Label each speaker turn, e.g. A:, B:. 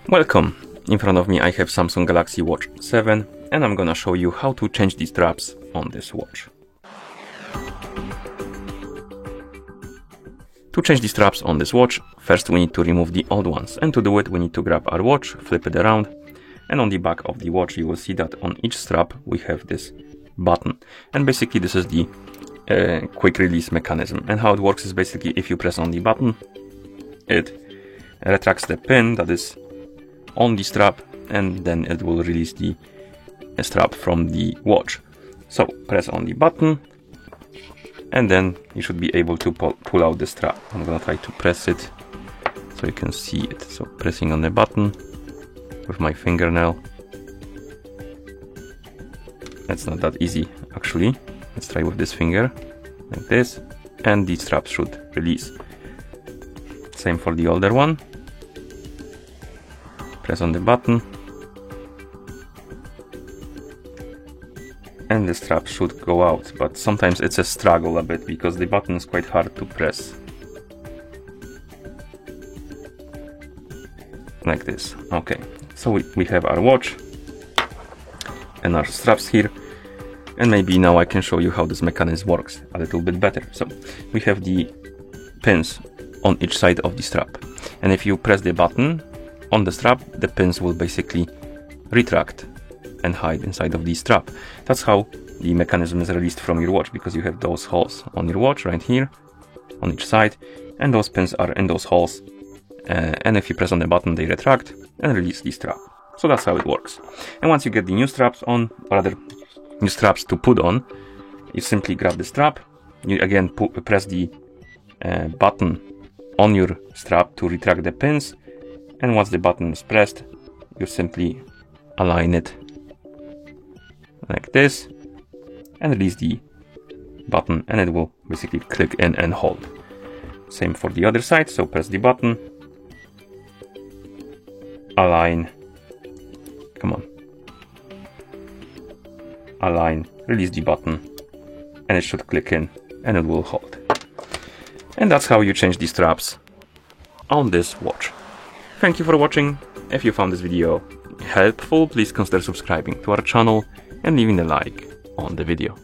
A: Welcome! In front of me I have Samsung Galaxy Watch 7 and I'm gonna show you how to change the straps on this watch. To change the straps on this watch, first we need to remove the old ones, and to do it we need to grab our watch, flip it around, and on the back of the watch you will see that on each strap we have this button, and basically this is the quick release mechanism. And how it works is basically if you press on the button, it retracts the pin that is on the strap and then it will release the strap from the watch. So press on the button and then you should be able to pull out the strap. I'm gonna try to press it so you can see it. So pressing on the button with my fingernail. That's not that easy actually. Let's try with this finger, like this, and the strap should release. Same for the older one. Press on the button and the strap should go out, but sometimes it's a struggle a bit because the button is quite hard to press. Like this. Okay, so we have our watch and our straps here, and maybe now I can show you how this mechanism works a little bit better. So we have the pins on each side of the strap, and if you press the button on the strap, the pins will basically retract and hide inside of the strap. That's how the mechanism is released from your watch, because you have those holes on your watch right here on each side, and those pins are in those holes, and if you press on the button they retract and release the strap. So that's how it works. And once you get the new straps on, or rather new straps to put on, you simply grab the strap, you again press the button on your strap to retract the pins, and once the button is pressed, you simply align it like this and release the button, and it will basically click in and hold. Same for the other side, so press the button, align, come on, align, release the button, and it should click in and it will hold. And that's how you change the straps on this watch. Thank you for watching. If you found this video helpful, please consider subscribing to our channel and leaving a like on the video.